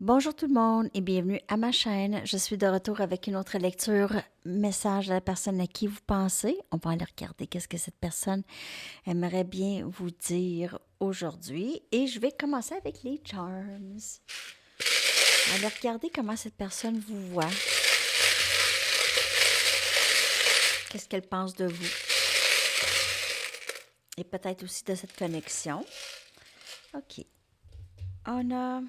Bonjour tout le monde et bienvenue à ma chaîne. Je suis de retour avec une autre lecture, message à la personne à qui vous pensez. On va aller regarder qu'est-ce que cette personne aimerait bien vous dire aujourd'hui. Et je vais commencer avec les charms. Allez regarder comment cette personne vous voit. Qu'est-ce qu'elle pense de vous. Et peut-être aussi de cette connexion. OK. On a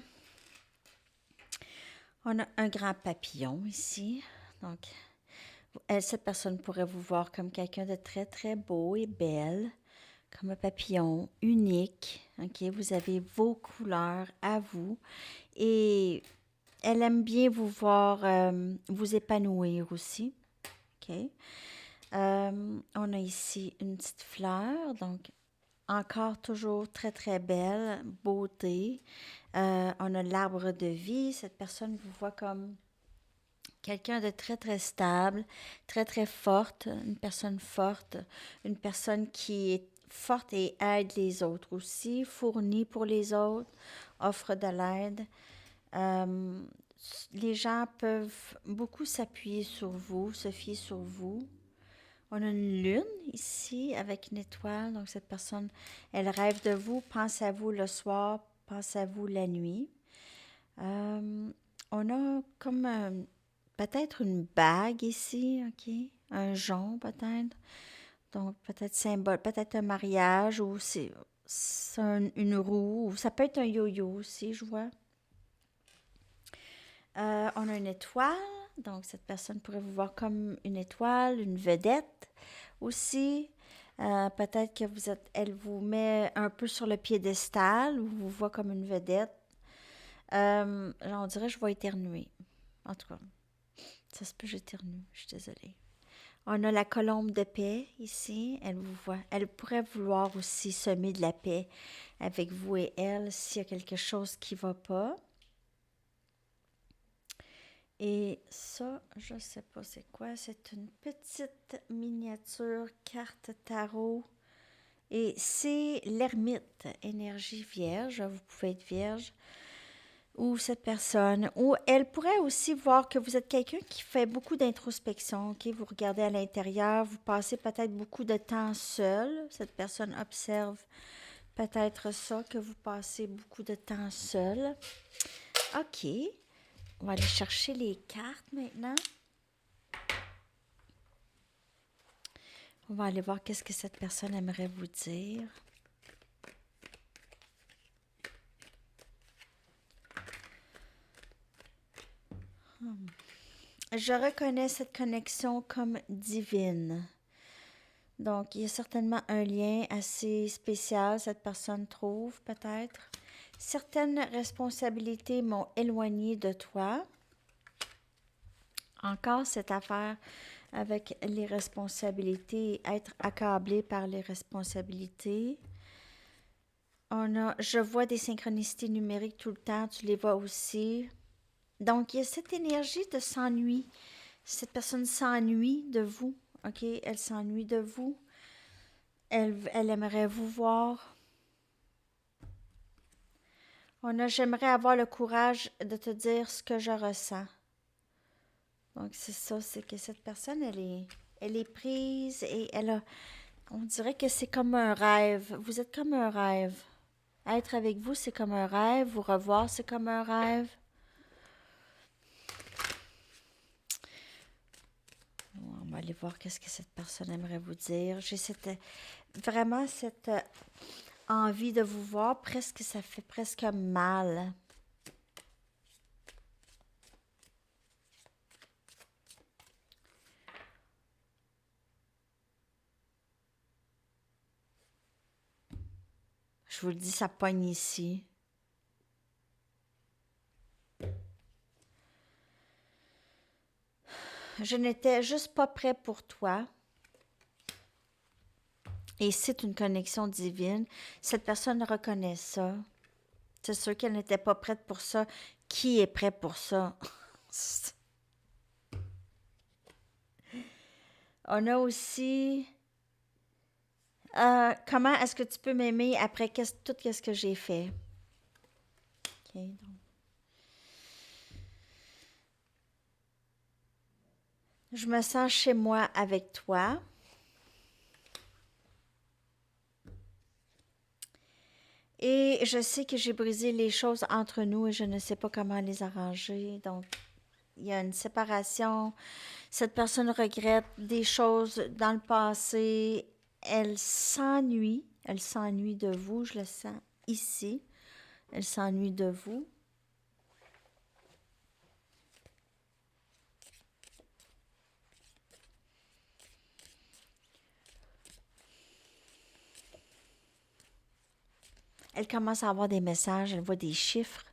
un grand papillon ici. Donc, cette personne pourrait vous voir comme quelqu'un de très, très beau et belle, comme un papillon unique. OK? Vous avez vos couleurs à vous et elle aime bien vous voir vous épanouir aussi. OK? On a ici une petite fleur, donc encore toujours très, très belle, beauté. On a l'arbre de vie. Cette personne vous voit comme quelqu'un de très, très stable, très, très forte, une personne qui est forte et aide les autres aussi, fournit pour les autres, offre de l'aide. Euh, les gens peuvent beaucoup s'appuyer sur vous, se fier sur vous. On a une lune ici avec une étoile, donc cette personne, elle rêve de vous, pense à vous le soir, pense à vous la nuit. On a comme peut-être une bague ici, OK? Un jonc peut-être. Donc peut-être symbole, peut-être un mariage ou c'est une roue. Ou ça peut être un yo-yo aussi, je vois. On a une étoile. Donc cette personne pourrait vous voir comme une étoile, une vedette aussi. Peut-être que elle vous met un peu sur le piédestal ou vous voit comme une vedette. On dirait que je vais éternuer. En tout cas, ça se peut que j'éternue. Je suis désolée. On a la colombe de paix ici. Elle vous voit. Elle pourrait vouloir aussi semer de la paix avec vous et elle s'il y a quelque chose qui ne va pas. Et ça, je ne sais pas c'est quoi. C'est une petite miniature carte tarot. Et c'est l'ermite, énergie vierge. Vous pouvez être vierge. Ou cette personne, ou elle pourrait aussi voir que vous êtes quelqu'un qui fait beaucoup d'introspection, ok? Vous regardez à l'intérieur, vous passez peut-être beaucoup de temps seul. Cette personne observe peut-être ça, que vous passez beaucoup de temps seul. OK. On va aller chercher les cartes maintenant. On va aller voir qu'est-ce que cette personne aimerait vous dire. Je reconnais cette connexion comme divine. Donc, il y a certainement un lien assez spécial, cette personne trouve peut-être. Certaines responsabilités m'ont éloigné de toi. Encore cette affaire avec les responsabilités, être accablé par les responsabilités. Je vois des synchronicités numériques tout le temps, tu les vois aussi. Donc, il y a cette énergie de s'ennui. Cette personne s'ennuie de vous, ok? Elle s'ennuie de vous. Elle aimerait vous voir. J'aimerais avoir le courage de te dire ce que je ressens. Donc, c'est ça, c'est que cette personne, elle est prise et on dirait que c'est comme un rêve. Vous êtes comme un rêve. Être avec vous, c'est comme un rêve. Vous revoir, c'est comme un rêve. On va aller voir qu'est-ce que cette personne aimerait vous dire. J'ai vraiment cette envie de vous voir. Presque, ça fait presque mal. Je vous le dis, ça pogne ici. Je n'étais juste pas prêt pour toi. Et c'est une connexion divine. Cette personne reconnaît ça. C'est sûr qu'elle n'était pas prête pour ça. Qui est prêt pour ça? On a aussi... comment est-ce que tu peux m'aimer après tout ce que j'ai fait? OK, donc. Je me sens chez moi avec toi. Et je sais que j'ai brisé les choses entre nous et je ne sais pas comment les arranger. Donc, il y a une séparation. Cette personne regrette des choses dans le passé. Elle s'ennuie. Elle s'ennuie de vous. Je le sens ici. Elle s'ennuie de vous. Elle commence à avoir des messages. Elle voit des chiffres.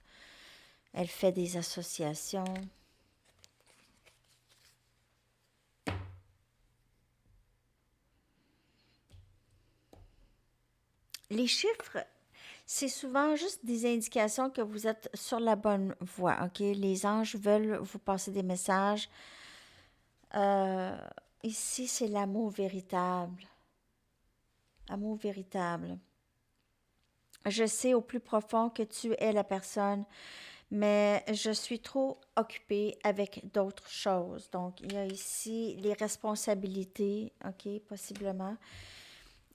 Elle fait des associations. Les chiffres, c'est souvent juste des indications que vous êtes sur la bonne voie, OK? Les anges veulent vous passer des messages. Euh, Ici, c'est l'amour véritable. Amour véritable. Je sais au plus profond que tu es la personne, mais je suis trop occupée avec d'autres choses. Donc, il y a ici les responsabilités, OK, possiblement.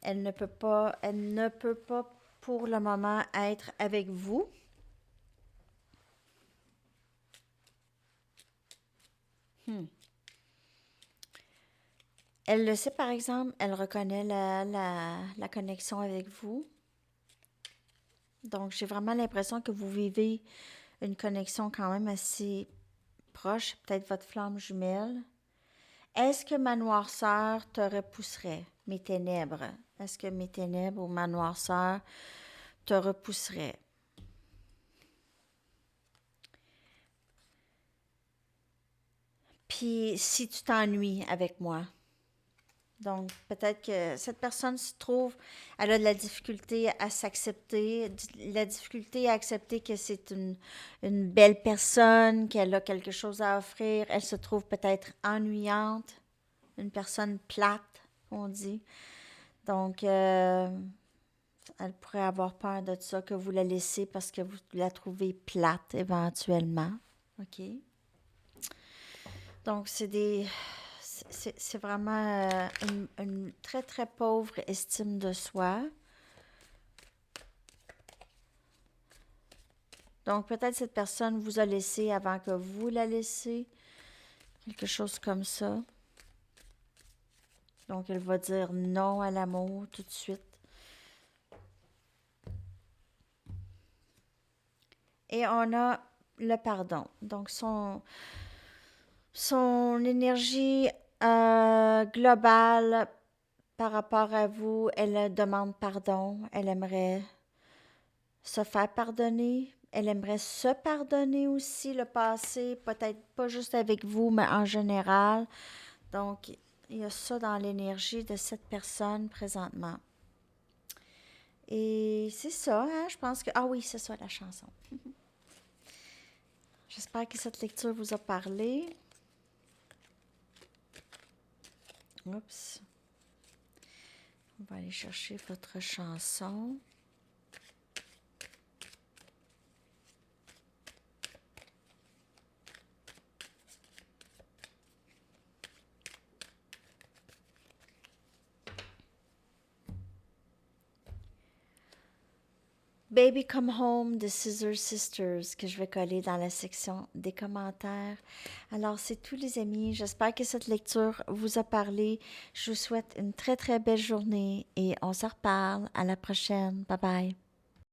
Elle ne peut pas pour le moment être avec vous. Hmm. Elle le sait, par exemple, elle reconnaît la connexion avec vous. Donc, j'ai vraiment l'impression que vous vivez une connexion quand même assez proche, peut-être votre flamme jumelle. Est-ce que ma noirceur te repousserait, mes ténèbres? Est-ce que mes ténèbres ou ma noirceur te repousseraient? Puis, si tu t'ennuies avec moi, donc, peut-être que cette personne se trouve, elle a de la difficulté à s'accepter, la difficulté à accepter que c'est une belle personne, qu'elle a quelque chose à offrir. Elle se trouve peut-être ennuyante, une personne plate, on dit. Donc, elle pourrait avoir peur de ça, que vous la laissez parce que vous la trouvez plate éventuellement. OK? Donc, c'est vraiment une très, très pauvre estime de soi. Donc, peut-être cette personne vous a laissé avant que vous la laissiez. Quelque chose comme ça. Donc, elle va dire non à l'amour tout de suite. Et on a le pardon. Donc, son énergie globale par rapport à vous, elle demande pardon. Elle aimerait se faire pardonner. Elle aimerait se pardonner aussi le passé, peut-être pas juste avec vous, mais en général. Donc, il y a ça dans l'énergie de cette personne présentement. Et c'est ça, hein, je pense que... Ah oui, c'est ça la chanson. J'espère que cette lecture vous a parlé. Oups. On va aller chercher votre chanson. Baby Come Home de Scissor Sisters que je vais coller dans la section des commentaires. Alors, c'est tout les amis. J'espère que cette lecture vous a parlé. Je vous souhaite une très très belle journée et on se reparle. À la prochaine. Bye bye.